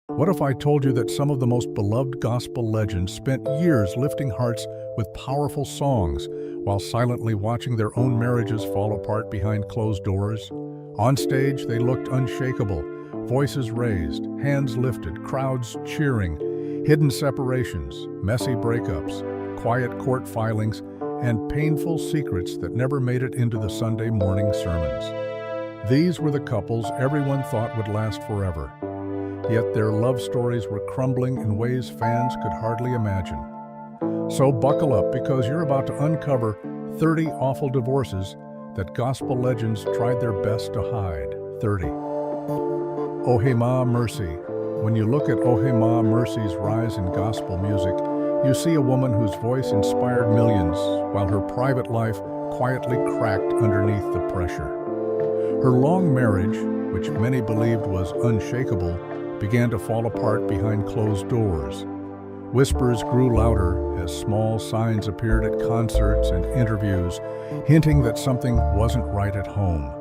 What if I told you that some of the most beloved gospel legends spent years lifting hearts with powerful songs while silently watching their own marriages fall apart behind closed doors? On stage, they looked unshakable, voices raised, hands lifted, crowds cheering, hidden separations, messy breakups, quiet court filings, and painful secrets that never made it into the Sunday morning sermons. These were the couples everyone thought would last forever. Yet their love stories were crumbling in ways fans could hardly imagine. So buckle up, because you're about to uncover 30 awful divorces that gospel legends tried their best to hide. 30. Ohema Mercy. When you look at Ohema Mercy's rise in gospel music, you see a woman whose voice inspired millions while her private life quietly cracked underneath the pressure. Her long marriage, which many believed was unshakable, began to fall apart behind closed doors. Whispers grew louder as small signs appeared at concerts and interviews, hinting that something wasn't right at home.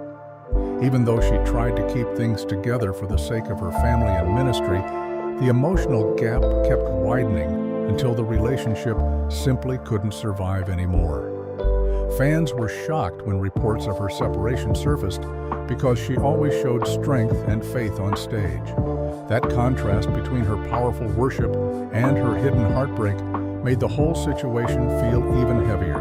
Even though she tried to keep things together for the sake of her family and ministry, the emotional gap kept widening until the relationship simply couldn't survive anymore. Fans were shocked when reports of her separation surfaced, because she always showed strength and faith on stage. That contrast between her powerful worship and her hidden heartbreak made the whole situation feel even heavier.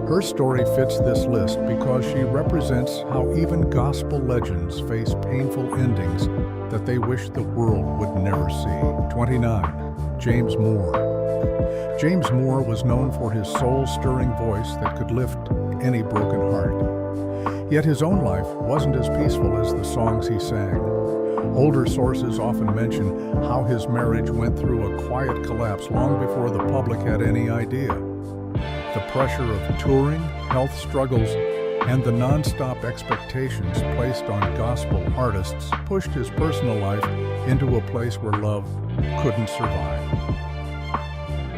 Her story fits this list because she represents how even gospel legends face painful endings that they wish the world would never see. 29. James Moore. James Moore was known for his soul-stirring voice that could lift any broken heart. Yet his own life wasn't as peaceful as the songs he sang. Older sources often mention how his marriage went through a quiet collapse long before the public had any idea. The pressure of touring, health struggles, and the non-stop expectations placed on gospel artists pushed his personal life into a place where love couldn't survive.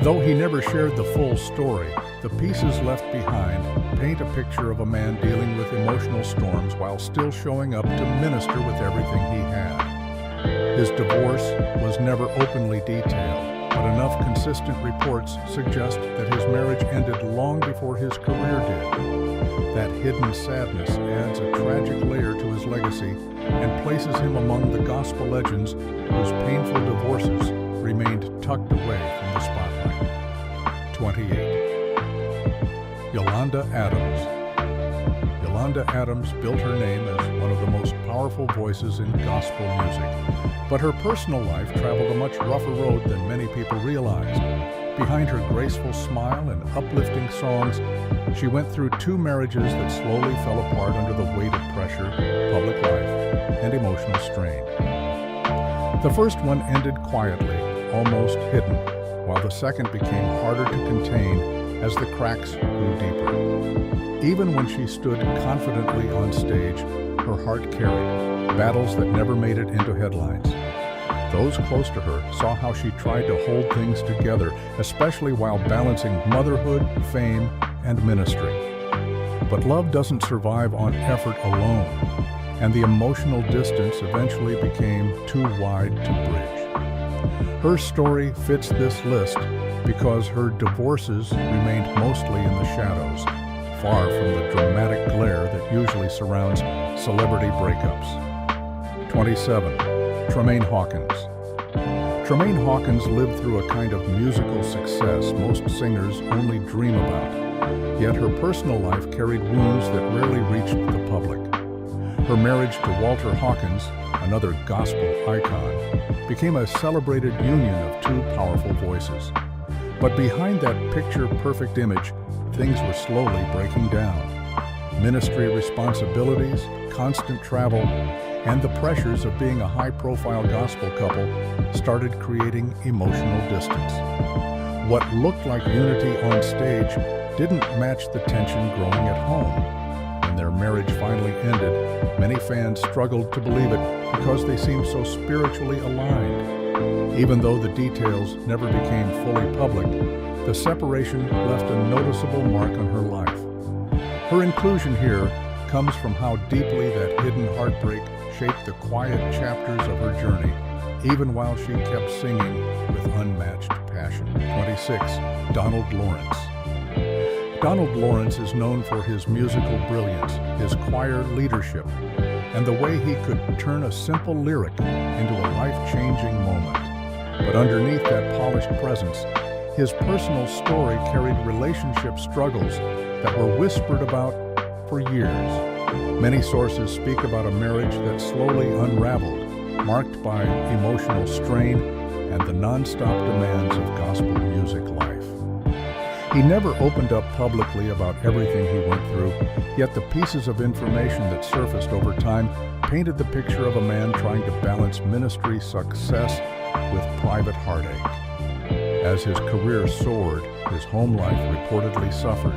Though he never shared the full story, the pieces left behind paint a picture of a man dealing with emotional storms while still showing up to minister with everything he had. His divorce was never openly detailed, but enough consistent reports suggest that his marriage ended long before his career did. That hidden sadness adds a tragic layer to his legacy and places him among the gospel legends whose painful divorces remained tucked away from the spotlight. 28. Yolanda Adams. Yolanda Adams built her name as one of the most powerful voices in gospel music, but her personal life traveled a much rougher road than many people realized. Behind her graceful smile and uplifting songs, she went through 2 marriages that slowly fell apart under the weight of pressure, public life, and emotional strain. The first one ended quietly, almost hidden, while the second became harder to contain as the cracks grew deeper. Even when she stood confidently on stage, her heart carried battles that never made it into headlines. Those close to her saw how she tried to hold things together, especially while balancing motherhood, fame, and ministry. But love doesn't survive on effort alone, and the emotional distance eventually became too wide to bridge. Her story fits this list because her divorces remained mostly in the shadows, far from the dramatic glare that usually surrounds celebrity breakups. 27. Tremaine Hawkins. Tremaine Hawkins lived through a kind of musical success most singers only dream about, yet her personal life carried wounds that rarely reached the public. Her marriage to Walter Hawkins, another gospel icon, became a celebrated union of 2 powerful voices. But behind that picture-perfect image, things were slowly breaking down. Ministry responsibilities, constant travel, and the pressures of being a high-profile gospel couple started creating emotional distance. What looked like unity on stage didn't match the tension growing at home. When their marriage finally ended, many fans struggled to believe it because they seemed so spiritually aligned. Even though the details never became fully public, the separation left a noticeable mark on her life. Her inclusion here comes from how deeply that hidden heartbreak shaped the quiet chapters of her journey, even while she kept singing with unmatched passion. 26. Donald Lawrence. Donald Lawrence is known for his musical brilliance, his choir leadership, and the way he could turn a simple lyric into a life-changing moment. But underneath that polished presence, his personal story carried relationship struggles that were whispered about for years. Many sources speak about a marriage that slowly unraveled, marked by emotional strain and the non-stop demands of gospel music life. He never opened up publicly about everything he went through, yet the pieces of information that surfaced over time painted the picture of a man trying to balance ministry success with private heartache. As his career soared, his home life reportedly suffered,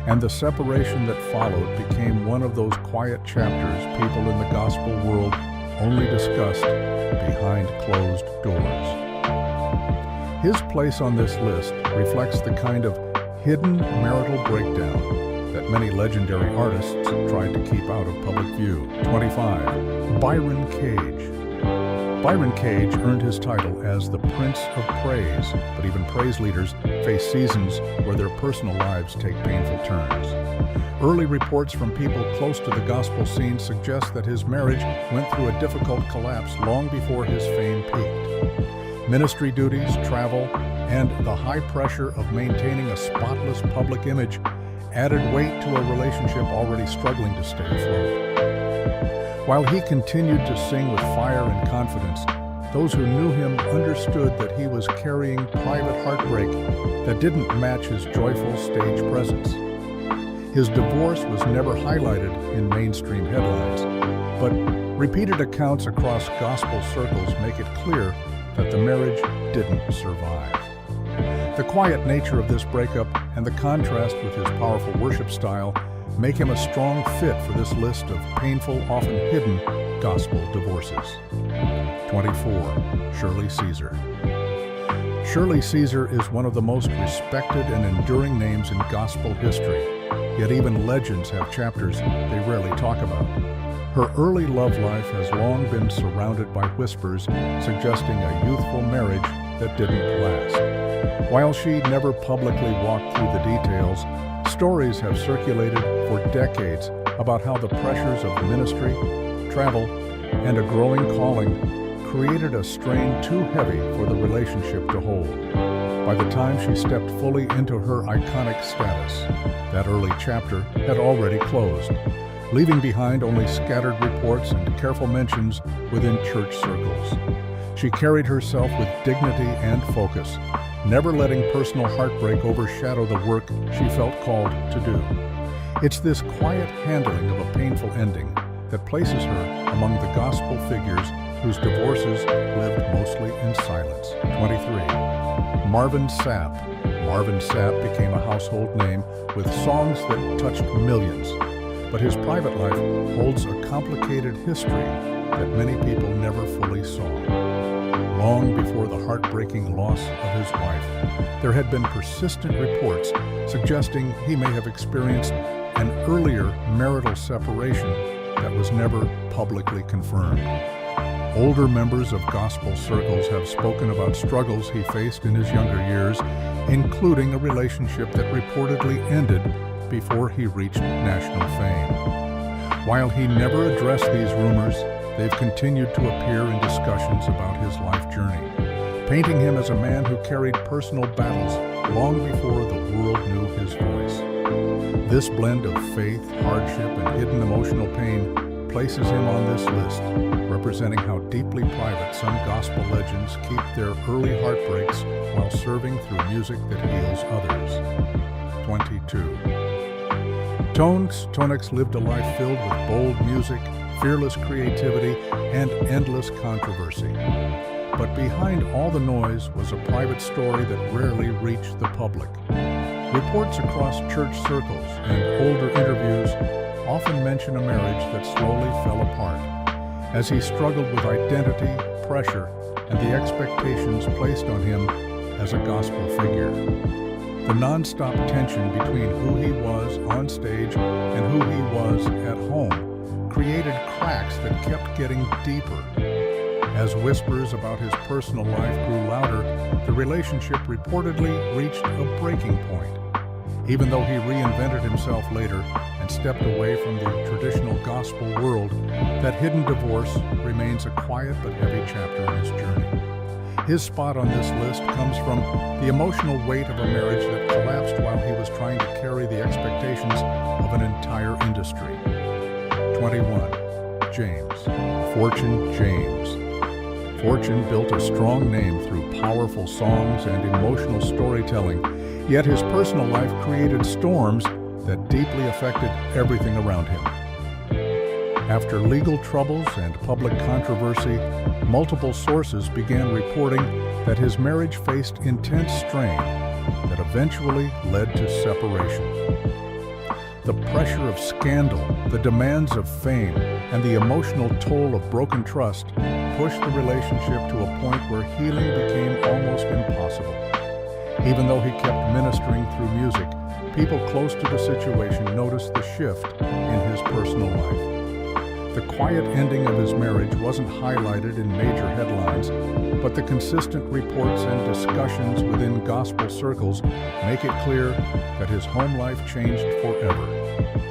and the separation that followed became one of those quiet chapters people in the gospel world only discussed behind closed doors. His place on this list reflects the kind of hidden marital breakdown that many legendary artists tried to keep out of public view. 25. Byron Cage. Byron Cage earned his title as the Prince of Praise, but even praise leaders face seasons where their personal lives take painful turns. Early reports from people close to the gospel scene suggest that his marriage went through a difficult collapse long before his fame peaked. Ministry duties, travel, and the high pressure of maintaining a spotless public image added weight to a relationship already struggling to stay afloat. While he continued to sing with fire and confidence, those who knew him understood that he was carrying private heartbreak that didn't match his joyful stage presence. His divorce was never highlighted in mainstream headlines, but repeated accounts across gospel circles make it clear that the marriage didn't survive. The quiet nature of this breakup and the contrast with his powerful worship style make him a strong fit for this list of painful, often hidden gospel divorces. 24. Shirley Caesar. Shirley Caesar is one of the most respected and enduring names in gospel history, yet even legends have chapters they rarely talk about. Her early love life has long been surrounded by whispers suggesting a youthful marriage that didn't last. While she never publicly walked through the details, stories have circulated for decades about how the pressures of ministry, travel, and a growing calling created a strain too heavy for the relationship to hold. By the time she stepped fully into her iconic status, that early chapter had already closed, leaving behind only scattered reports and careful mentions within church circles. She carried herself with dignity and focus, never letting personal heartbreak overshadow the work she felt called to do. It's this quiet handling of a painful ending that places her among the gospel figures whose divorces lived mostly in silence. 23. Marvin Sapp. Marvin Sapp became a household name with songs that touched millions, but his private life holds a complicated history that many people never fully saw. Long before the heartbreaking loss of his wife, there had been persistent reports suggesting he may have experienced an earlier marital separation that was never publicly confirmed. Older members of gospel circles have spoken about struggles he faced in his younger years, including a relationship that reportedly ended before he reached national fame. While he never addressed these rumors, they've continued to appear in discussions about his life journey, painting him as a man who carried personal battles long before the world knew his voice. This blend of faith, hardship, and hidden emotional pain places him on this list, representing how deeply private some gospel legends keep their early heartbreaks while serving through music that heals others. 22. Tonix lived a life filled with bold music, fearless creativity, and endless controversy. But behind all the noise was a private story that rarely reached the public. Reports across church circles and older interviews often mention a marriage that slowly fell apart, as he struggled with identity, pressure, and the expectations placed on him as a gospel figure. The non-stop tension between who he was on stage and who he was at home created cracks that kept getting deeper. As whispers about his personal life grew louder, the relationship reportedly reached a breaking point. Even though he reinvented himself later and stepped away from the traditional gospel world, that hidden divorce remains a quiet but heavy chapter in his journey. His spot on this list comes from the emotional weight of a marriage that collapsed while he was trying to carry the expectations of an entire industry. 21. James. Fortune James. Fortune built a strong name through powerful songs and emotional storytelling, yet his personal life created storms that deeply affected everything around him. After legal troubles and public controversy, multiple sources began reporting that his marriage faced intense strain that eventually led to separation. The pressure of scandal, the demands of fame, and the emotional toll of broken trust pushed the relationship to a point where healing became almost impossible. Even though he kept ministering through music, people close to the situation noticed the shift in his personal life. The quiet ending of his marriage wasn't highlighted in major headlines, but the consistent reports and discussions within gospel circles make it clear that his home life changed forever.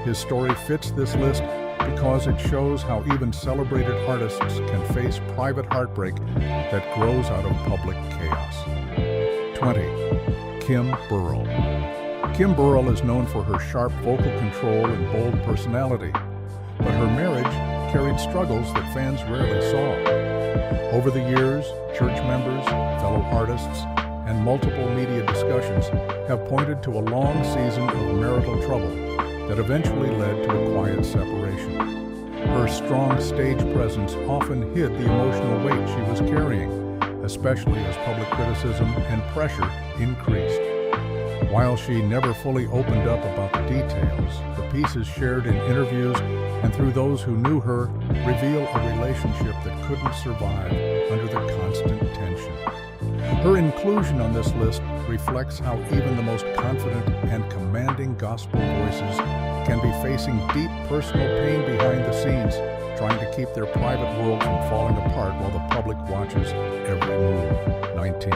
His story fits this list because it shows how even celebrated artists can face private heartbreak that grows out of public chaos. 20. Kim Burrell. Kim Burrell is known for her sharp vocal control and bold personality, but her marriage carried struggles that fans rarely saw. Over the years, church members, fellow artists, and multiple media discussions have pointed to a long season of marital trouble that eventually led to a quiet separation. Her strong stage presence often hid the emotional weight she was carrying, especially as public criticism and pressure increased. While she never fully opened up about the details, the pieces shared in interviews and through those who knew her reveal a relationship that couldn't survive under the constant tension. Her inclusion on this list reflects how even the most confident and commanding gospel voices can be facing deep personal pain behind the scenes, trying to keep their private world from falling apart while the public watches every move. 19.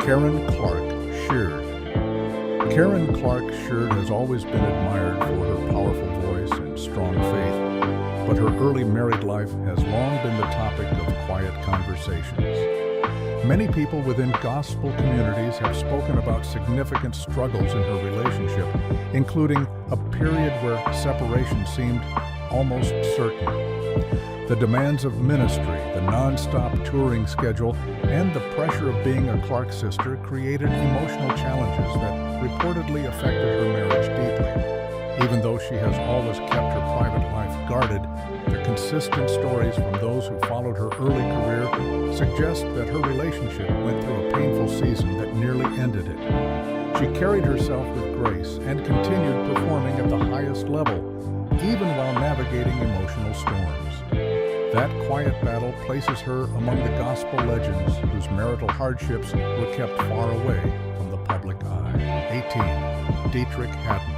Karen Clark Sheard. Karen Clark Sheard has always been admired for her powerful voice and strong faith, but her early married life has long been the topic of quiet conversations. Many people within gospel communities have spoken about significant struggles in her relationship, including a period where separation seemed almost certain. The demands of ministry, the non-stop touring schedule, and the pressure of being a Clark sister created emotional challenges that reportedly affected her marriage deeply. Even though she has always kept her private life guarded, the consistent stories from those who followed her early career suggest that her relationship went through a painful season that nearly ended it. She carried herself with grace and continued performing at the highest level, even while navigating emotional storms. That quiet battle places her among the gospel legends whose marital hardships were kept far away from the public eye. 18. Dietrich Haddon.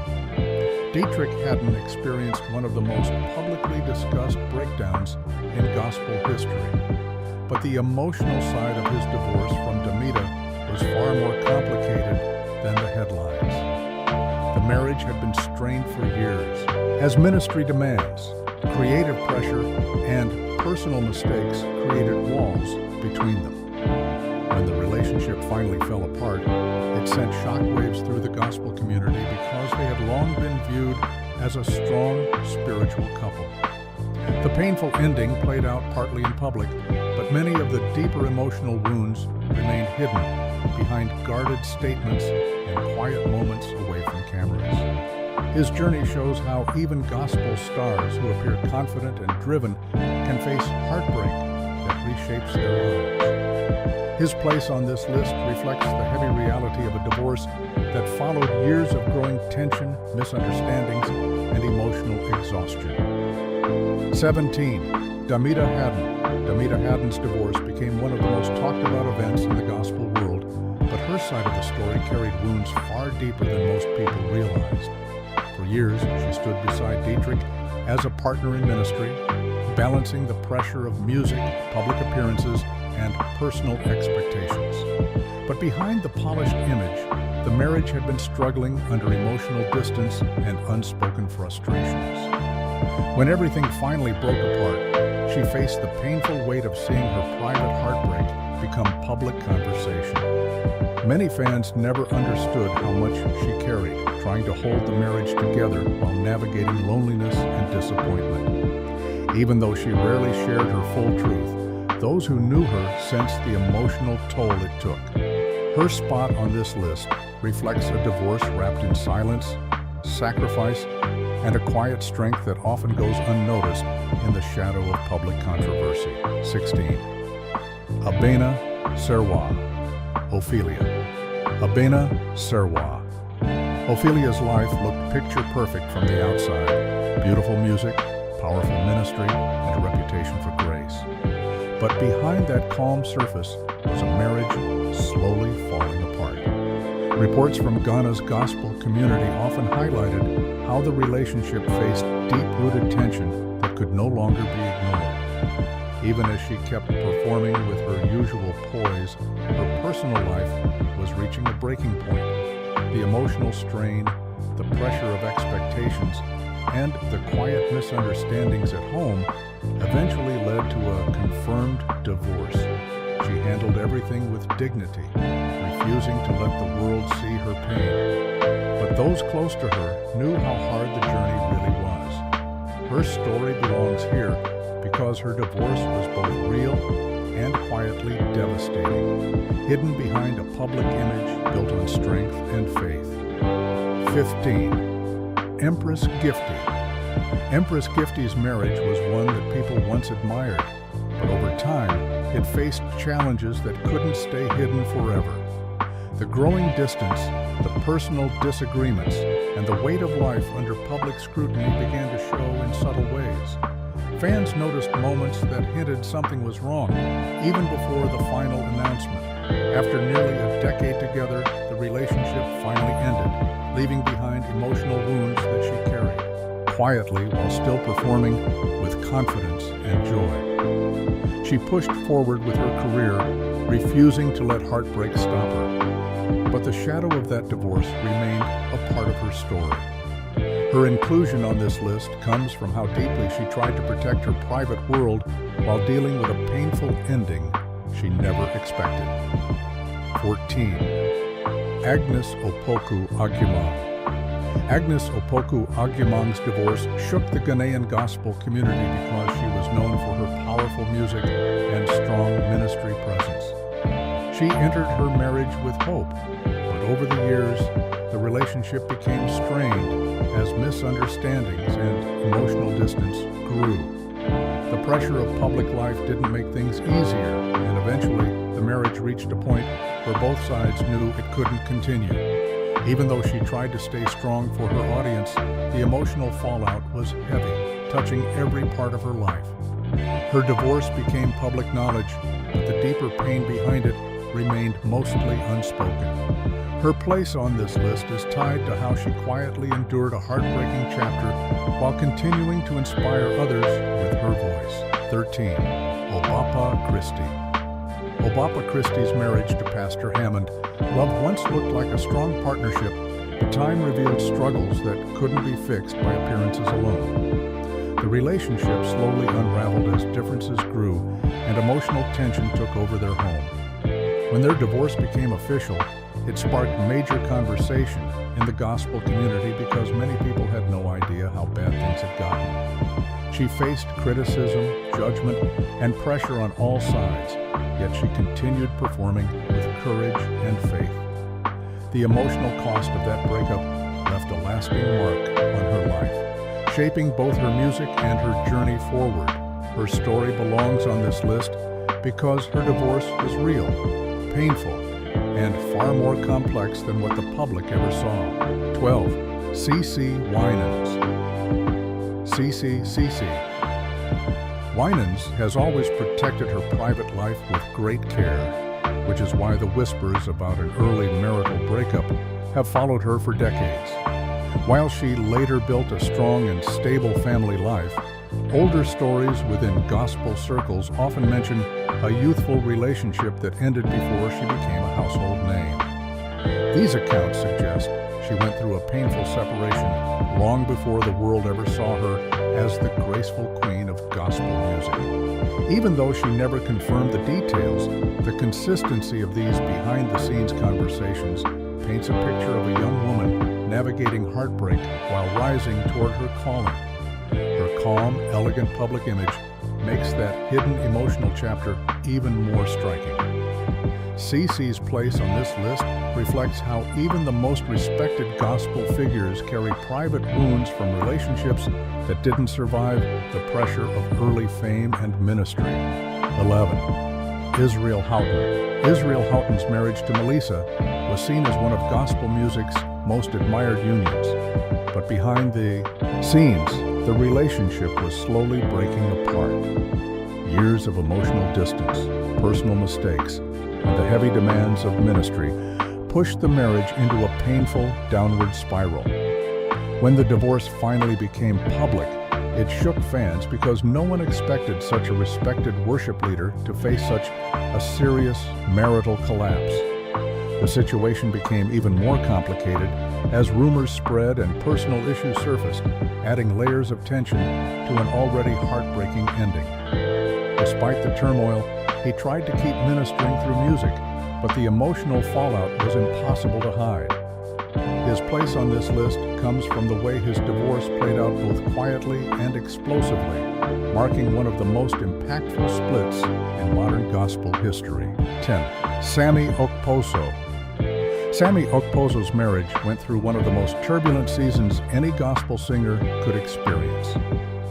Dietrich Haddon experienced one of the most publicly discussed breakdowns in gospel history. But the emotional side of his divorce from Demita was far more complicated than the headlines. The marriage had been strained for years, as ministry demands, creative pressure, and personal mistakes created walls between them. When the relationship finally fell apart, it sent shockwaves through the gospel community because they had long been viewed as a strong spiritual couple. The painful ending played out partly in public, but many of the deeper emotional wounds remained hidden behind guarded statements and quiet moments away from cameras. His journey shows how even gospel stars who appear confident and driven can face heartbreak that reshapes their lives. His place on this list reflects the heavy reality of a divorce that followed years of growing tension, misunderstandings, and emotional exhaustion. 17. Demita Haddon. Demita Haddon's divorce became one of the most talked about events in the gospel world, but her side of the story carried wounds far deeper than most people realized. For years, she stood beside Dietrich as a partner in ministry, balancing the pressure of music, public appearances, and personal expectations. But behind the polished image, the marriage had been struggling under emotional distance and unspoken frustrations. When everything finally broke apart, she faced the painful weight of seeing her private heartbreak become public conversation. Many fans never understood how much she carried, trying to hold the marriage together while navigating loneliness and disappointment. Even though she rarely shared her full truth, those who knew her sensed the emotional toll it took. Her spot on this list reflects a divorce wrapped in silence, sacrifice, and a quiet strength that often goes unnoticed in the shadow of public controversy. 16. Abena Serwa, Ophelia. Abena Serwa. Ophelia's life looked picture perfect from the outside. Beautiful music, powerful ministry, and a reputation for grace. But behind that calm surface was a marriage slowly falling apart. Reports from Ghana's gospel community often highlighted how the relationship faced deep-rooted tension that could no longer be ignored. Even as she kept performing with her usual poise, her personal life was reaching a breaking point. The emotional strain, the pressure of expectations, and the quiet misunderstandings at home eventually led to a confirmed divorce. She handled everything with dignity, refusing to let the world see her pain. But those close to her knew how hard the journey really was. Her story belongs here because her divorce was both real and quietly devastating, hidden behind a public image built on strength and faith. 15. Empress Gifty. Empress Gifty's marriage was one that people once admired, but over time, it faced challenges that couldn't stay hidden forever. The growing distance, the personal disagreements, and the weight of life under public scrutiny began to show in subtle ways. Fans noticed moments that hinted something was wrong, even before the final announcement. After nearly a decade together, the relationship finally ended, leaving behind emotional wounds that she carried, quietly while still performing with confidence and joy. She pushed forward with her career, refusing to let heartbreak stop her. But the shadow of that divorce remained a part of her story. Her inclusion on this list comes from how deeply she tried to protect her private world while dealing with a painful ending she never expected. 14. Agnes Opoku Agyemang. Agnes Opoku Agyemang's divorce shook the Ghanaian gospel community because she was known for her powerful music and strong ministry presence. She entered her marriage with hope, but over the years, the relationship became strained as misunderstandings and emotional distance grew. The pressure of public life didn't make things easier, and eventually the marriage reached a point where both sides knew it couldn't continue. Even though she tried to stay strong for her audience, the emotional fallout was heavy, touching every part of her life. Her divorce became public knowledge, but the deeper pain behind it remained mostly unspoken. Her place on this list is tied to how she quietly endured a heartbreaking chapter while continuing to inspire others with her voice. 13. Obapa Christie. Obapa Christie's marriage to Pastor Hammond, love once looked like a strong partnership, but time revealed struggles that couldn't be fixed by appearances alone. The relationship slowly unraveled as differences grew and emotional tension took over their home. When their divorce became official, it sparked major conversation in the gospel community because many people had no idea how bad things had gotten. She faced criticism, judgment, and pressure on all sides, yet she continued performing with courage and faith. The emotional cost of that breakup left a lasting mark on her life, shaping both her music and her journey forward. Her story belongs on this list because her divorce was real, painful, and far more complex than what the public ever saw. 12. CeCe Winans. CeCe. Winans has always protected her private life with great care, which is why the whispers about an early marital breakup have followed her for decades. While she later built a strong and stable family life, Older stories within gospel circles often mention a youthful relationship that ended before she became a household name. These accounts suggest she went through a painful separation long before the world ever saw her as the graceful queen of gospel music. Even though she never confirmed the details, the consistency of these behind-the-scenes conversations paints a picture of a young woman navigating heartbreak while rising toward her calling. Her calm, elegant public image makes that hidden emotional chapter even more striking. Cece's place on this list reflects how even the most respected gospel figures carry private wounds from relationships that didn't survive the pressure of early fame and ministry. 11. Israel Houghton. Israel Houghton's marriage to Melissa was seen as one of gospel music's most admired unions. But behind the scenes, the relationship was slowly breaking apart. Years of emotional distance, personal mistakes, and the heavy demands of ministry pushed the marriage into a painful downward spiral. When the divorce finally became public, it shook fans because no one expected such a respected worship leader to face such a serious marital collapse. The situation became even more complicated as rumors spread and personal issues surfaced, adding layers of tension to an already heartbreaking ending. Despite the turmoil, he tried to keep ministering through music, but the emotional fallout was impossible to hide. His place on this list comes from the way his divorce played out both quietly and explosively, marking one of the most impactful splits in modern gospel history. 10. Sammy Okposo. Sammy Okposo's marriage went through one of the most turbulent seasons any gospel singer could experience.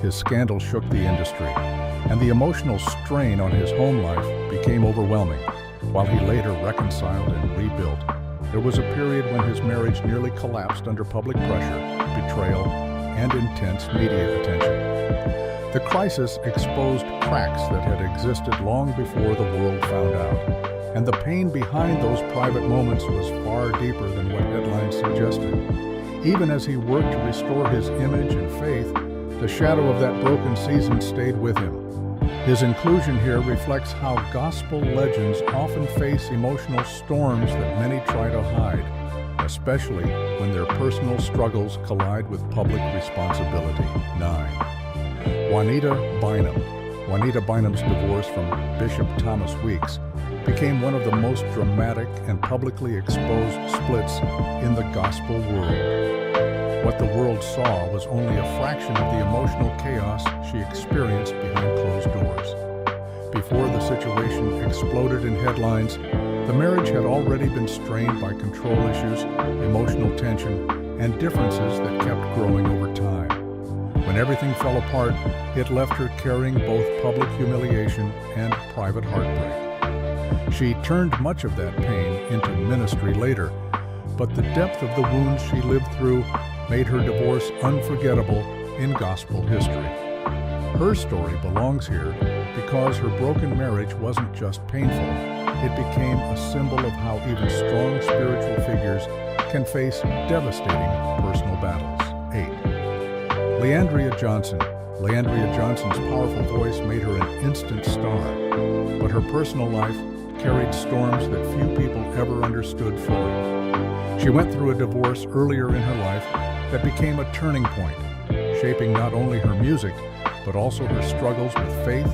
His scandal shook the industry, and the emotional strain on his home life became overwhelming. While he later reconciled and rebuilt, there was a period when his marriage nearly collapsed under public pressure, betrayal, and intense media attention. The crisis exposed cracks that had existed long before the world found out, and the pain behind those private moments was far deeper than what headlines suggested. Even as he worked to restore his image and faith, the shadow of that broken season stayed with him. His inclusion here reflects how gospel legends often face emotional storms that many try to hide, especially when their personal struggles collide with public responsibility. 9. Juanita Bynum. Juanita Bynum's divorce from Bishop Thomas Weeks became one of the most dramatic and publicly exposed splits in the gospel world. What the world saw was only a fraction of the emotional chaos she experienced behind closed doors. Before the situation exploded in headlines, the marriage had already been strained by control issues, emotional tension, and differences that kept growing over time. When everything fell apart, it left her carrying both public humiliation and private heartbreak. She turned much of that pain into ministry later, but the depth of the wounds she lived through made her divorce unforgettable in gospel history. Her story belongs here because her broken marriage wasn't just painful, it became a symbol of how even strong spiritual figures can face devastating personal battles. 8. Leandria Johnson. Leandria Johnson's powerful voice made her an instant star, but her personal life carried storms that few people ever understood fully. She went through a divorce earlier in her life that became a turning point, shaping not only her music, but also her struggles with faith,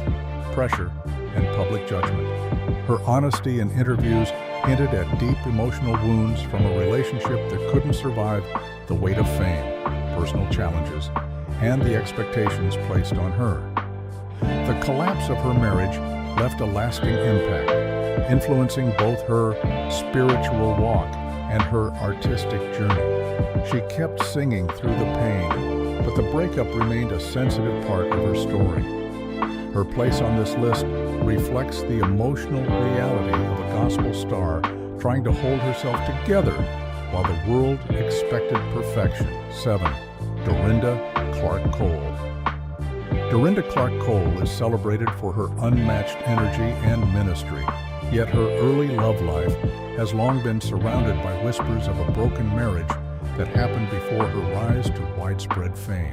pressure, and public judgment. Her honesty in interviews hinted at deep emotional wounds from a relationship that couldn't survive the weight of fame, personal challenges, and the expectations placed on her. The collapse of her marriage left a lasting impact, influencing both her spiritual walk and her artistic journey. She kept singing through the pain, but the breakup remained a sensitive part of her story. Her place on this list reflects the emotional reality of a gospel star trying to hold herself together while the world expected perfection. 7. Dorinda Clark Cole. Dorinda Clark Cole is celebrated for her unmatched energy and ministry, yet her early love life has long been surrounded by whispers of a broken marriage that happened before her rise to widespread fame.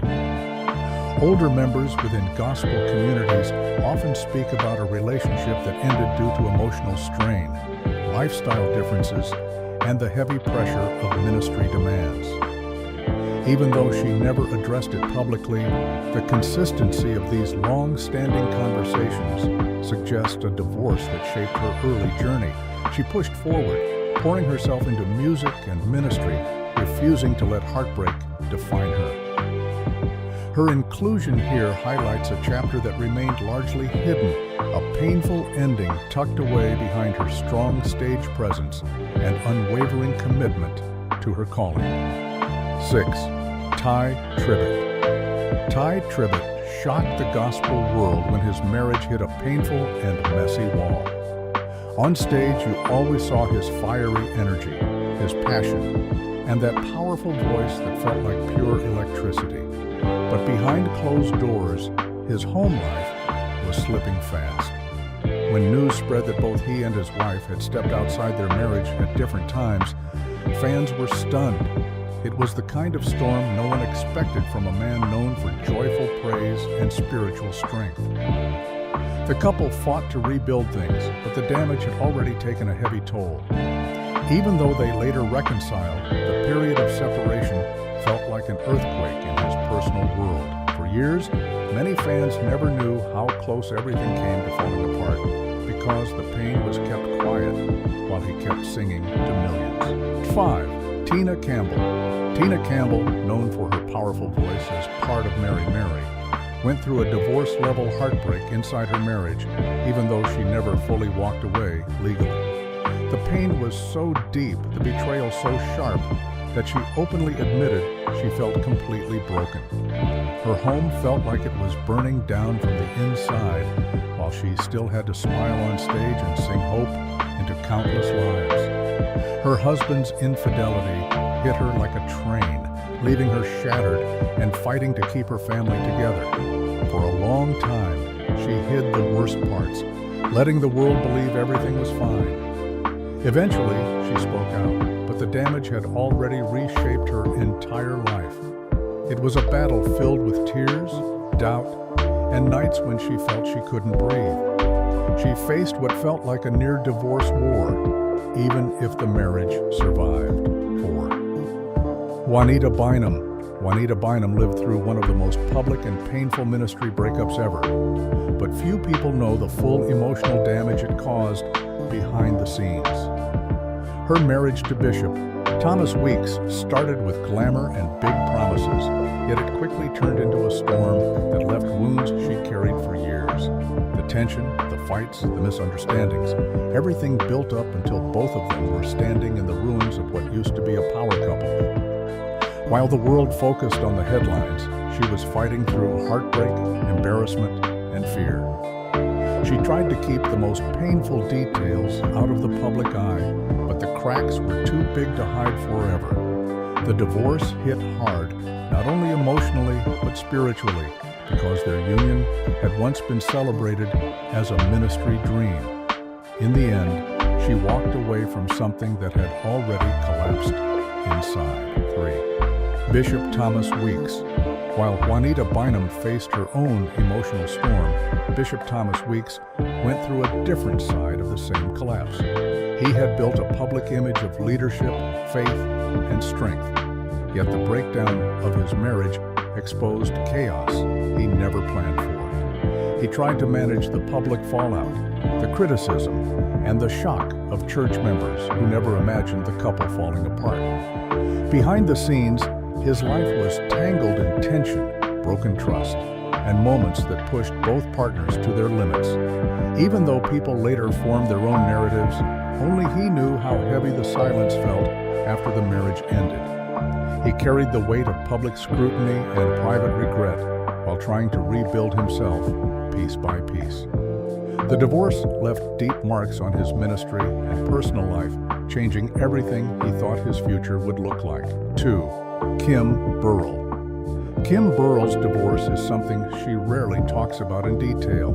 Older members within gospel communities often speak about a relationship that ended due to emotional strain, lifestyle differences, and the heavy pressure of ministry demands. Even though she never addressed it publicly, the consistency of these long-standing conversations suggest a divorce that shaped her early journey. She pushed forward, pouring herself into music and ministry, refusing to let heartbreak define her. Her inclusion here highlights a chapter that remained largely hidden, a painful ending tucked away behind her strong stage presence and unwavering commitment to her calling. 6. Ty Tribbett. Ty Tribbett shocked the gospel world when his marriage hit a painful and messy wall. On stage, you always saw his fiery energy, his passion, and that powerful voice that felt like pure electricity. But behind closed doors, his home life was slipping fast. When news spread that both he and his wife had stepped outside their marriage at different times, fans were stunned. It was the kind of storm no one expected from a man known for joyful praise and spiritual strength. The couple fought to rebuild things, but the damage had already taken a heavy toll. Even though they later reconciled, the period of separation felt like an earthquake in his personal world. For years, many fans never knew how close everything came to falling apart because the pain was kept quiet while he kept singing to millions. 5. Tina Campbell. Tina Campbell, known for her powerful voice as part of Mary Mary, went through a divorce-level heartbreak inside her marriage, even though she never fully walked away legally. The pain was so deep, the betrayal so sharp, that she openly admitted she felt completely broken. Her home felt like it was burning down from the inside, while she still had to smile on stage and sing hope into countless lives. Her husband's infidelity hit her like a train, leaving her shattered and fighting to keep her family together. For a long time, she hid the worst parts, letting the world believe everything was fine. Eventually, she spoke out, but the damage had already reshaped her entire life. It was a battle filled with tears, doubt, and nights when she felt she couldn't breathe. She faced what felt like a near-divorce war, even if the marriage survived. 4. Juanita Bynum. Juanita Bynum lived through one of the most public and painful ministry breakups ever, but few people know the full emotional damage it caused behind the scenes. Her marriage to Bishop Thomas Weeks started with glamour and big promises, yet it quickly turned into a storm that left wounds she carried for years. The tension, the fights, the misunderstandings, everything built up until both of them were standing in the ruins of what used to be a power couple. While the world focused on the headlines, she was fighting through heartbreak, embarrassment, and fear. She tried to keep the most painful details out of the public eye, but the cracks were too big to hide forever. The divorce hit hard, not only emotionally, but spiritually, because their union had once been celebrated as a ministry dream. In the end, she walked away from something that had already collapsed inside. 3. Bishop Thomas Weeks. While Juanita Bynum faced her own emotional storm, Bishop Thomas Weeks went through a different side of the same collapse. He had built a public image of leadership, faith, and strength. Yet the breakdown of his marriage exposed chaos he never planned for. He tried to manage the public fallout, the criticism, and the shock of church members who never imagined the couple falling apart. Behind the scenes, his life was tangled in tension, broken trust, and moments that pushed both partners to their limits. Even though people later formed their own narratives, only he knew how heavy the silence felt after the marriage ended. He carried the weight of public scrutiny and private regret while trying to rebuild himself piece by piece. The divorce left deep marks on his ministry and personal life, changing everything he thought his future would look like. 2. Kim Burrell. Kim Burrell's divorce is something she rarely talks about in detail,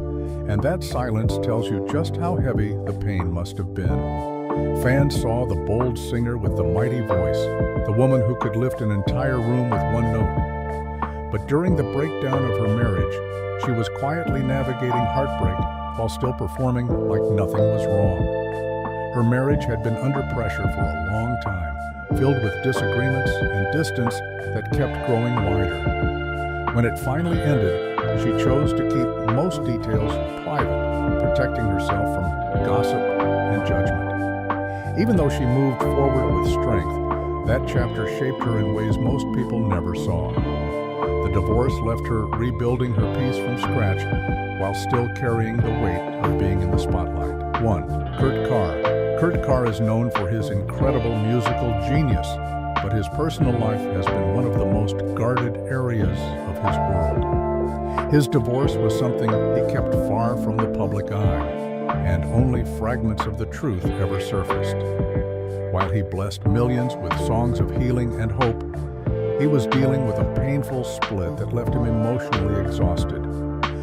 and that silence tells you just how heavy the pain must have been. Fans saw the bold singer with the mighty voice, the woman who could lift an entire room with one note. But during the breakdown of her marriage, she was quietly navigating heartbreak while still performing like nothing was wrong. Her marriage had been under pressure for a long time, filled with disagreements and distance that kept growing wider. When it finally ended, she chose to keep most details private, protecting herself from gossip and judgment. Even though she moved forward with strength, that chapter shaped her in ways most people never saw. The divorce left her rebuilding her peace from scratch while still carrying the weight of being in the spotlight. 1. Kurt Carr. Kurt Carr is known for his incredible musical genius, but his personal life has been one of the most guarded areas of his world. His divorce was something he kept far from the public eye, and only fragments of the truth ever surfaced. While he blessed millions with songs of healing and hope, he was dealing with a painful split that left him emotionally exhausted.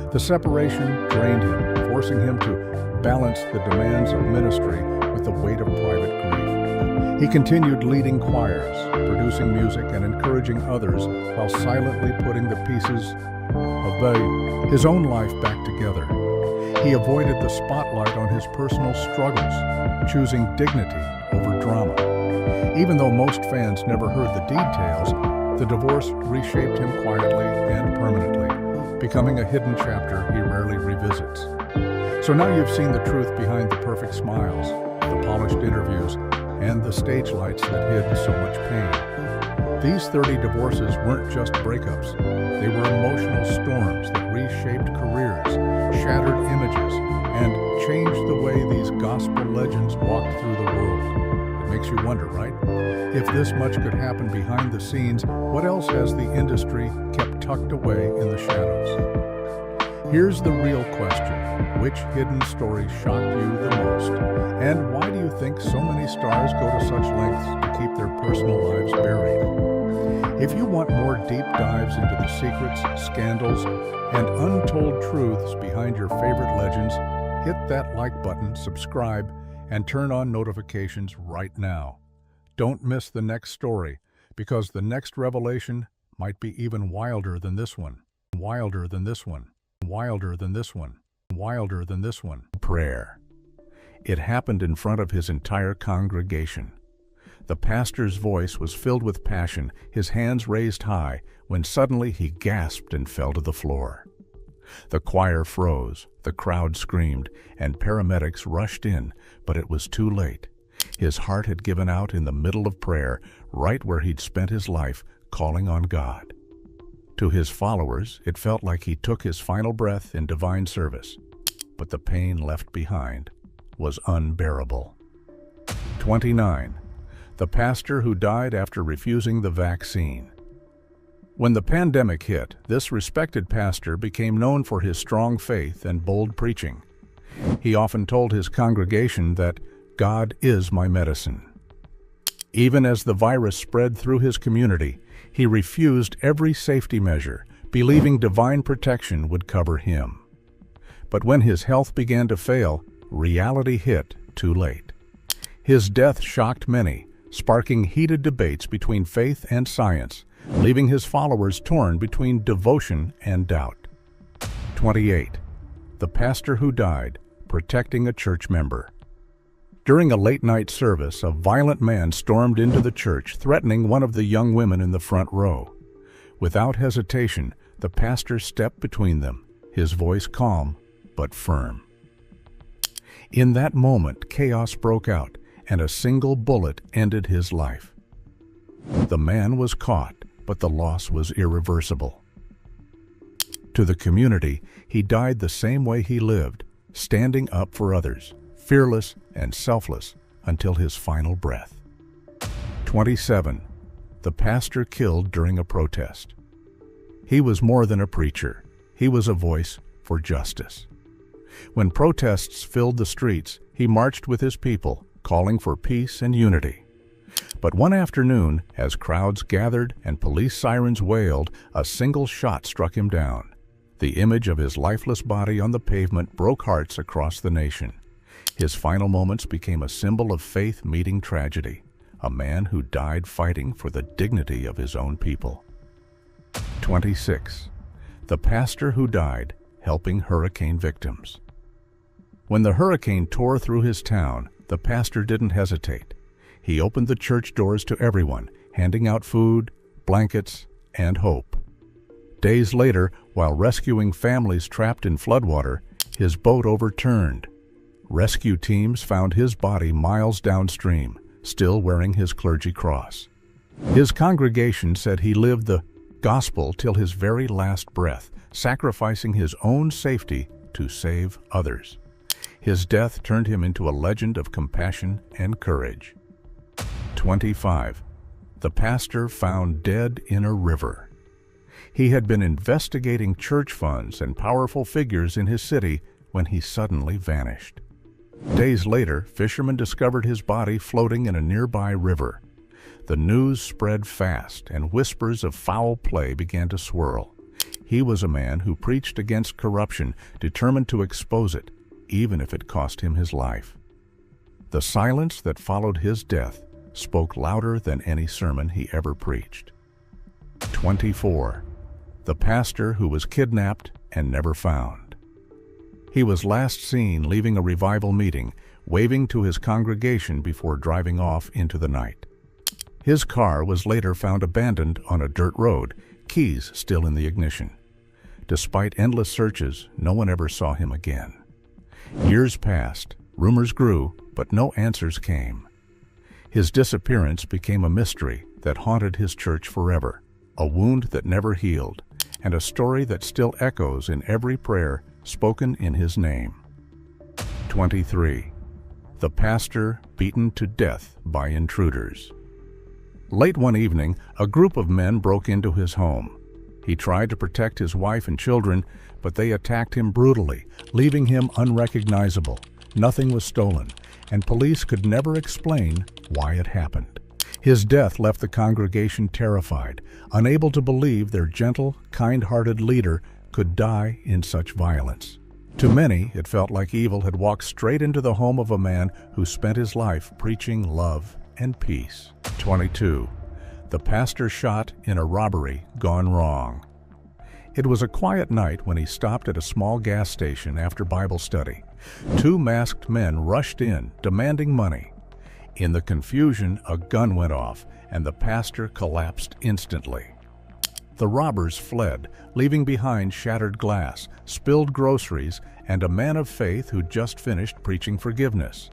The separation drained him, forcing him to balance the demands of ministry with the weight of private grief. He continued leading choirs, producing music, and encouraging others while silently putting the pieces of his own life back together. He avoided the spotlight on his personal struggles, choosing dignity over drama. Even though most fans never heard the details, the divorce reshaped him quietly and permanently, becoming a hidden chapter he rarely revisits. So now you've seen the truth behind the perfect smiles, the polished interviews, and the stage lights that hid so much pain. These 30 divorces weren't just breakups. They were emotional storms that reshaped careers, shattered images, and changed the way these gospel legends walked through the world. It makes you wonder, right? If this much could happen behind the scenes, what else has the industry kept tucked away in the shadows? Here's the real question. Which hidden story shocked you the most? And why do you think so many stars go to such lengths to keep their personal lives buried? If you want more deep dives into the secrets, scandals, and untold truths behind your favorite legends, hit that like button, subscribe, and turn on notifications right now. Don't miss the next story, because the next revelation might be even wilder than this one. Wilder than this one. Wilder than this one. Wilder than this one. Prayer. It happened in front of his entire congregation. The pastor's voice was filled with passion, his hands raised high, when suddenly he gasped and fell to the floor. The choir froze, the crowd screamed, and paramedics rushed in, but it was too late. His heart had given out in the middle of prayer, right where he'd spent his life calling on God. To his followers, it felt like he took his final breath in divine service, but the pain left behind was unbearable. 29. The pastor who died after refusing the vaccine. When the pandemic hit, this respected pastor became known for his strong faith and bold preaching. He often told his congregation that God is my medicine. Even as the virus spread through his community, he refused every safety measure, believing divine protection would cover him. But when his health began to fail, reality hit too late. His death shocked many, sparking heated debates between faith and science, leaving his followers torn between devotion and doubt. 28. The pastor who died, protecting a church member. During a late-night service, a violent man stormed into the church, threatening one of the young women in the front row. Without hesitation, the pastor stepped between them, his voice calm but firm. In that moment, chaos broke out, and a single bullet ended his life. The man was caught, but the loss was irreversible. To the community, he died the same way he lived, standing up for others, fearless and selfless until his final breath. 27. The pastor killed during a protest. He was more than a preacher. He was a voice for justice. When protests filled the streets, he marched with his people, calling for peace and unity. But one afternoon, as crowds gathered and police sirens wailed, a single shot struck him down. The image of his lifeless body on the pavement broke hearts across the nation. His final moments became a symbol of faith meeting tragedy, a man who died fighting for the dignity of his own people. 26. The pastor who died helping hurricane victims. When the hurricane tore through his town, the pastor didn't hesitate. He opened the church doors to everyone, handing out food, blankets, and hope. Days later, while rescuing families trapped in floodwater, his boat overturned. Rescue teams found his body miles downstream, still wearing his clergy cross. His congregation said he lived the gospel till his very last breath, sacrificing his own safety to save others. His death turned him into a legend of compassion and courage. 25. The pastor found dead in a river. He had been investigating church funds and powerful figures in his city when he suddenly vanished. Days later, fishermen discovered his body floating in a nearby river. The news spread fast, and whispers of foul play began to swirl. He was a man who preached against corruption, determined to expose it, even if it cost him his life. The silence that followed his death spoke louder than any sermon he ever preached. 24. The pastor who was kidnapped and never found. He was last seen leaving a revival meeting, waving to his congregation before driving off into the night. His car was later found abandoned on a dirt road, keys still in the ignition. Despite endless searches, no one ever saw him again. Years passed, rumors grew, but no answers came. His disappearance became a mystery that haunted his church forever, a wound that never healed, and a story that still echoes in every prayer spoken in his name. 23. The pastor beaten to death by intruders. Late one evening, a group of men broke into his home. He tried to protect his wife and children, but they attacked him brutally, leaving him unrecognizable. Nothing was stolen, and police could never explain why it happened. His death left the congregation terrified, unable to believe their gentle, kind-hearted leader could die in such violence. To many, it felt like evil had walked straight into the home of a man who spent his life preaching love and peace. 22. The pastor shot in a robbery gone wrong. It was a quiet night when he stopped at a small gas station after Bible study. Two masked men rushed in, demanding money. In the confusion, a gun went off, and the pastor collapsed instantly. The robbers fled, leaving behind shattered glass, spilled groceries, and a man of faith who just finished preaching forgiveness.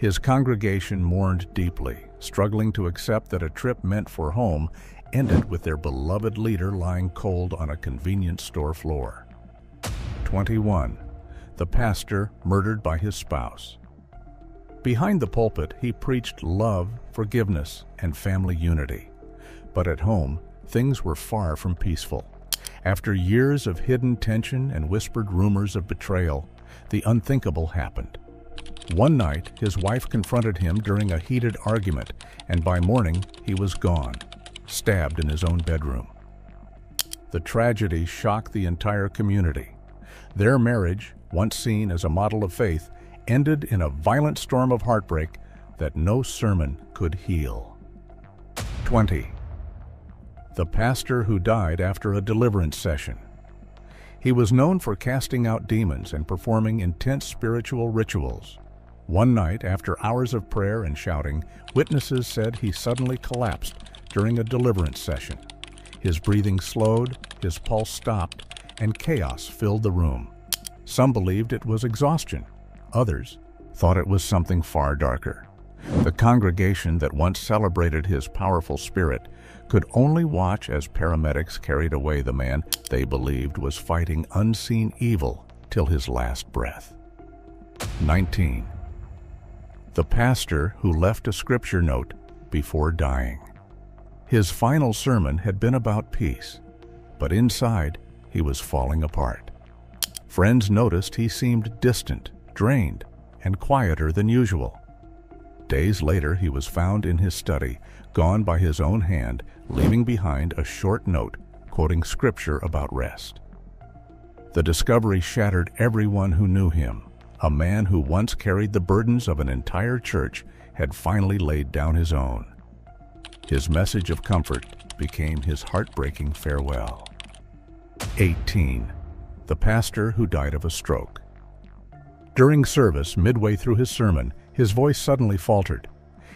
His congregation mourned deeply, struggling to accept that a trip meant for home ended with their beloved leader lying cold on a convenience store floor. 21. The pastor murdered by his spouse. Behind the pulpit, he preached love, forgiveness, and family unity. But at home, things were far from peaceful. After years of hidden tension and whispered rumors of betrayal, the unthinkable happened. One night, his wife confronted him during a heated argument, and by morning, he was gone, stabbed in his own bedroom. The tragedy shocked the entire community. Their marriage, once seen as a model of faith, ended in a violent storm of heartbreak that no sermon could heal. 20. The pastor who died after a deliverance session. He was known for casting out demons and performing intense spiritual rituals. One night, after hours of prayer and shouting, witnesses said he suddenly collapsed during a deliverance session. His breathing slowed, his pulse stopped, and chaos filled the room. Some believed it was exhaustion. Others thought it was something far darker. The congregation that once celebrated his powerful spirit could only watch as paramedics carried away the man they believed was fighting unseen evil till his last breath. 19. The pastor who left a scripture note before dying. His final sermon had been about peace, but inside he was falling apart. Friends noticed he seemed distant, drained, and quieter than usual. Days later, he was found in his study, gone by his own hand, leaving behind a short note quoting scripture about rest. The discovery shattered everyone who knew him. A man who once carried the burdens of an entire church had finally laid down his own. His message of comfort became his heartbreaking farewell. 18. The pastor who died of a stroke. During service, midway through his sermon, his voice suddenly faltered.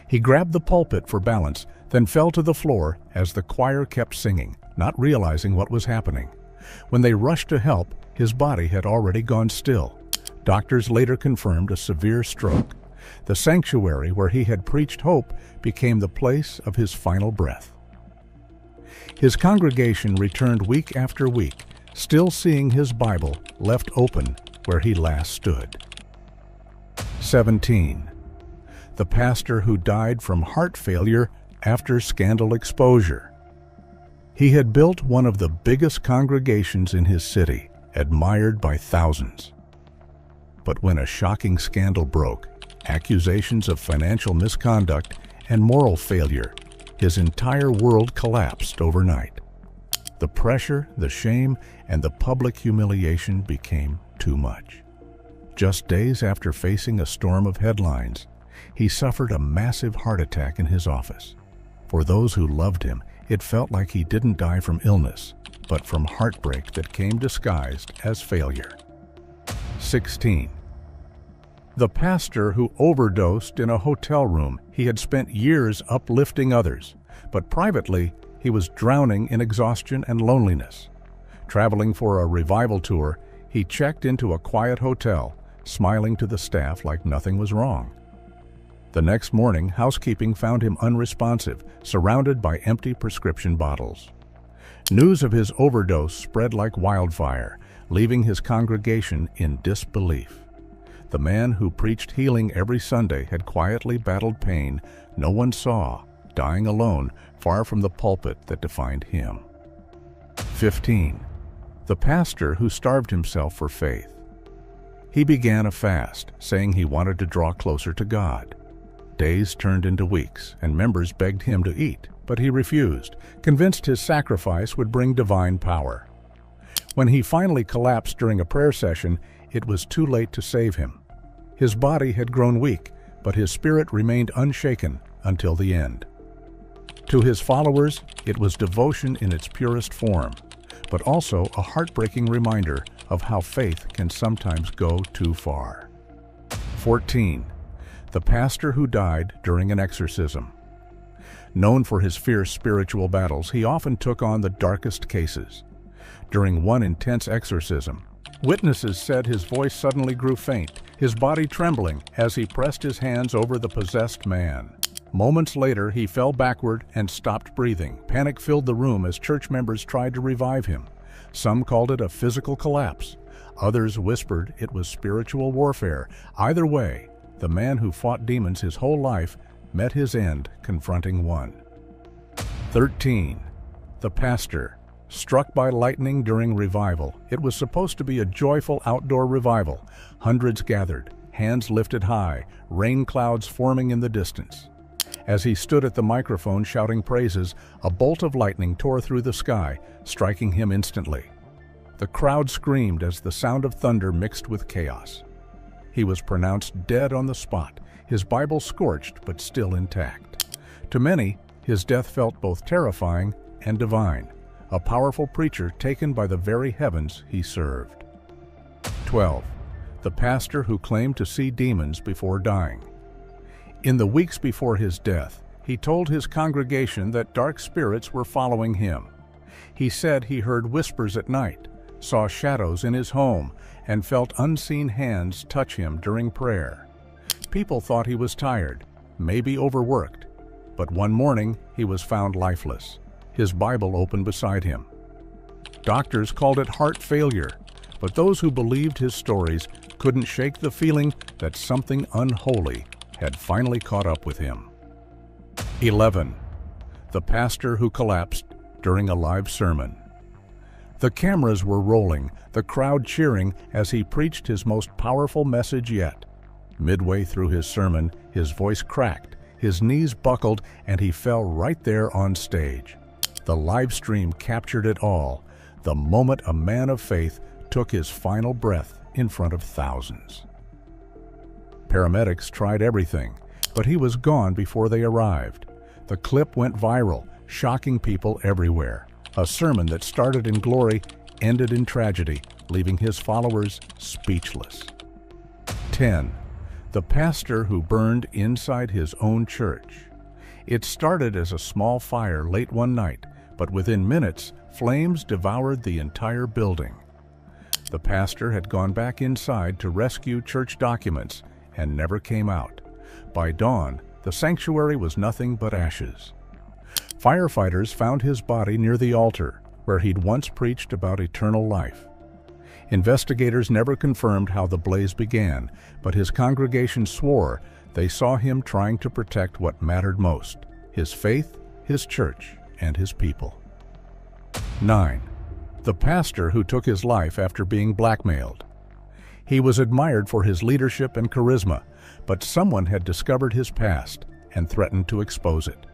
He grabbed the pulpit for balance, then fell to the floor as the choir kept singing, not realizing what was happening. When they rushed to help, his body had already gone still. Doctors later confirmed a severe stroke. The sanctuary where he had preached hope became the place of his final breath. His congregation returned week after week, still seeing his Bible left open where he last stood. 17. The pastor who died from heart failure after scandal exposure. He had built one of the biggest congregations in his city, admired by thousands. But when a shocking scandal broke, accusations of financial misconduct and moral failure, his entire world collapsed overnight. The pressure, the shame, and the public humiliation became too much. Just days after facing a storm of headlines, he suffered a massive heart attack in his office. For those who loved him, it felt like he didn't die from illness, but from heartbreak that came disguised as failure. 16. The pastor who overdosed in a hotel room. He had spent years uplifting others, but privately, he was drowning in exhaustion and loneliness. Traveling for a revival tour, he checked into a quiet hotel, smiling to the staff like nothing was wrong. The next morning, housekeeping found him unresponsive, surrounded by empty prescription bottles. News of his overdose spread like wildfire, leaving his congregation in disbelief. The man who preached healing every Sunday had quietly battled pain no one saw, dying alone, far from the pulpit that defined him. 15. The pastor who starved himself for faith. He began a fast, saying he wanted to draw closer to God. Days turned into weeks, and members begged him to eat, but he refused, convinced his sacrifice would bring divine power. When he finally collapsed during a prayer session, it was too late to save him. His body had grown weak, but his spirit remained unshaken until the end. To his followers, it was devotion in its purest form, but also a heartbreaking reminder of how faith can sometimes go too far. 14. The pastor who died during an exorcism. Known for his fierce spiritual battles, he often took on the darkest cases. During one intense exorcism, witnesses said his voice suddenly grew faint, his body trembling as he pressed his hands over the possessed man. Moments later, he fell backward and stopped breathing. Panic filled the room as church members tried to revive him. Some called it a physical collapse. Others whispered it was spiritual warfare. Either way, the man who fought demons his whole life met his end confronting one. 13. The pastor struck by lightning during revival. It was supposed to be a joyful outdoor revival. Hundreds gathered, hands lifted high, rain clouds forming in the distance. As he stood at the microphone shouting praises, a bolt of lightning tore through the sky, striking him instantly. The crowd screamed as the sound of thunder mixed with chaos. He was pronounced dead on the spot, his Bible scorched but still intact. To many, his death felt both terrifying and divine, a powerful preacher taken by the very heavens he served. 12. The pastor who claimed to see demons before dying. In the weeks before his death, he told his congregation that dark spirits were following him. He said he heard whispers at night, saw shadows in his home, and felt unseen hands touch him during prayer. People thought he was tired, maybe overworked, but one morning he was found lifeless, his Bible open beside him. Doctors called it heart failure, but those who believed his stories couldn't shake the feeling that something unholy had finally caught up with him. 11. The pastor who collapsed during a live sermon. The cameras were rolling, the crowd cheering as he preached his most powerful message yet. Midway through his sermon, his voice cracked, his knees buckled, and he fell right there on stage. The live stream captured it all, the moment a man of faith took his final breath in front of thousands. Paramedics tried everything, but he was gone before they arrived. The clip went viral, shocking people everywhere. A sermon that started in glory ended in tragedy, leaving his followers speechless. 10. The pastor who burned inside his own church. It started as a small fire late one night, but within minutes, flames devoured the entire building. The pastor had gone back inside to rescue church documents and never came out. By dawn, the sanctuary was nothing but ashes. Firefighters found his body near the altar, where he'd once preached about eternal life. Investigators never confirmed how the blaze began, but his congregation swore they saw him trying to protect what mattered most: his faith, his church, and his people. 9. The pastor who took his life after being blackmailed. He was admired for his leadership and charisma, but someone had discovered his past and threatened to expose it.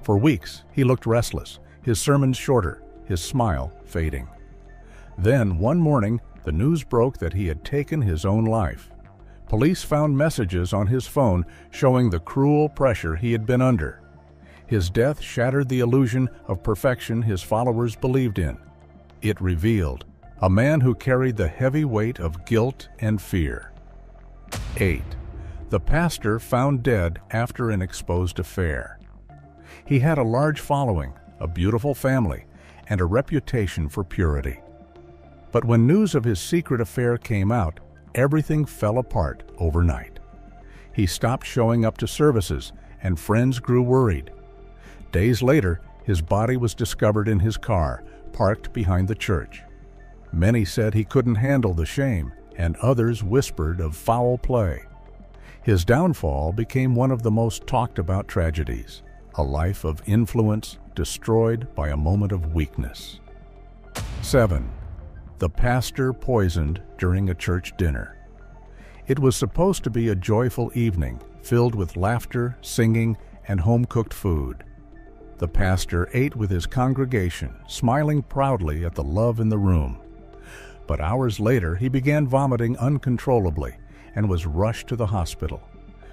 For weeks, he looked restless, his sermons shorter, his smile fading. Then, one morning, the news broke that he had taken his own life. Police found messages on his phone showing the cruel pressure he had been under. His death shattered the illusion of perfection his followers believed in. It revealed a man who carried the heavy weight of guilt and fear. 8. The pastor found dead after an exposed affair. He had a large following, a beautiful family, and a reputation for purity. But when news of his secret affair came out, everything fell apart overnight. He stopped showing up to services, and friends grew worried. Days later, his body was discovered in his car, parked behind the church. Many said he couldn't handle the shame, and others whispered of foul play. His downfall became one of the most talked about tragedies, a life of influence destroyed by a moment of weakness. 7. The pastor poisoned during a church dinner. It was supposed to be a joyful evening, filled with laughter, singing, and home-cooked food. The pastor ate with his congregation, smiling proudly at the love in the room. But hours later, he began vomiting uncontrollably and was rushed to the hospital.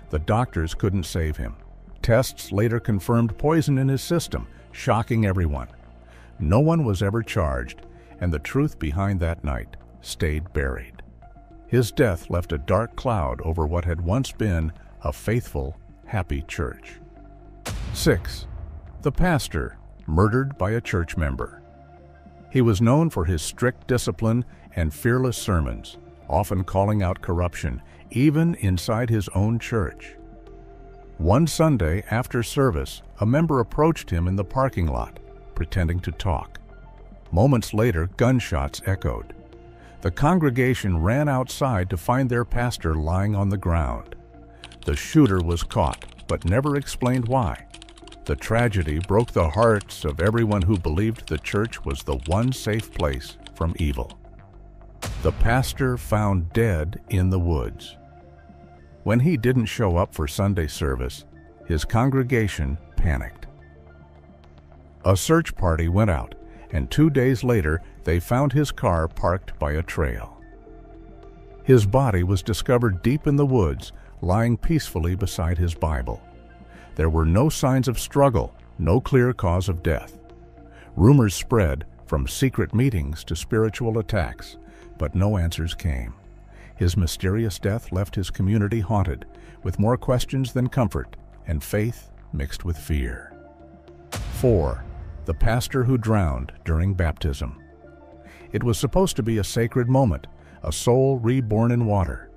The doctors couldn't save him. Tests later confirmed poison in his system, shocking everyone. No one was ever charged, and the truth behind that night stayed buried. His death left a dark cloud over what had once been a faithful, happy church. 6. The pastor murdered by a church member. He was known for his strict discipline and fearless sermons, often calling out corruption, even inside his own church. One Sunday after service, a member approached him in the parking lot, pretending to talk. Moments later, gunshots echoed. The congregation ran outside to find their pastor lying on the ground. The shooter was caught, but never explained why. The tragedy broke the hearts of everyone who believed the church was the one safe place from evil. The pastor found dead in the woods. When he didn't show up for Sunday service, his congregation panicked. A search party went out, and 2 days later, they found his car parked by a trail. His body was discovered deep in the woods, lying peacefully beside his Bible. There were no signs of struggle, no clear cause of death. Rumors spread, from secret meetings to spiritual attacks, but no answers came. His mysterious death left his community haunted, with more questions than comfort, and faith mixed with fear. 4. The pastor who drowned during baptism. It was supposed to be a sacred moment, a soul reborn in water.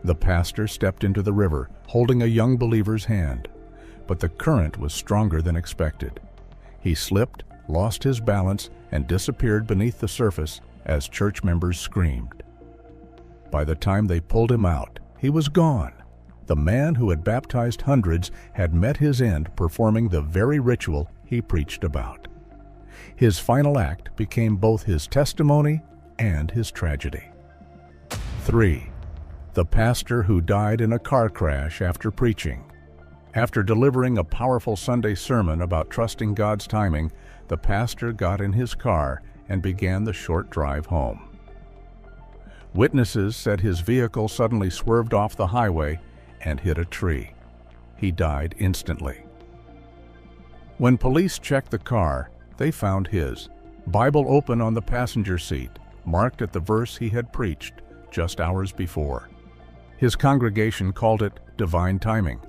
The pastor stepped into the river, holding a young believer's hand, but the current was stronger than expected. He slipped, lost his balance, and disappeared beneath the surface as church members screamed. By the time they pulled him out, he was gone. The man who had baptized hundreds had met his end performing the very ritual he preached about. His final act became both his testimony and his tragedy. 3. The pastor who died in a car crash after preaching. After delivering a powerful Sunday sermon about trusting God's timing, the pastor got in his car and began the short drive home. Witnesses said his vehicle suddenly swerved off the highway and hit a tree. He died instantly. When police checked the car, they found his. Bible open on the passenger seat, marked at the verse he had preached just hours before. His congregation called it divine timing,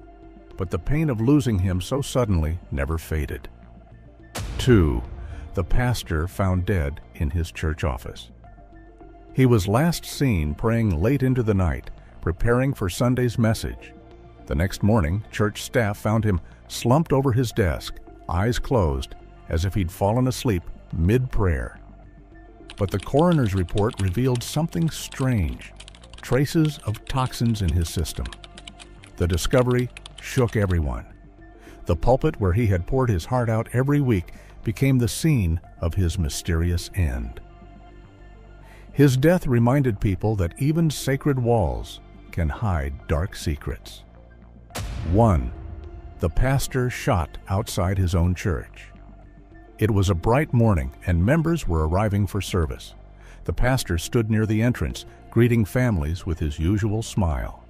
but the pain of losing him so suddenly never faded. 2. The pastor found dead in his church office. He was last seen praying late into the night, preparing for Sunday's message. The next morning, church staff found him slumped over his desk, eyes closed, as if he'd fallen asleep mid-prayer. But the coroner's report revealed something strange: traces of toxins in his system. The discovery shook everyone. The pulpit where he had poured his heart out every week became the scene of his mysterious end. His death reminded people that even sacred walls can hide dark secrets. 1. The pastor shot outside his own church. It was a bright morning and members were arriving for service. The pastor stood near the entrance, greeting families with his usual smile.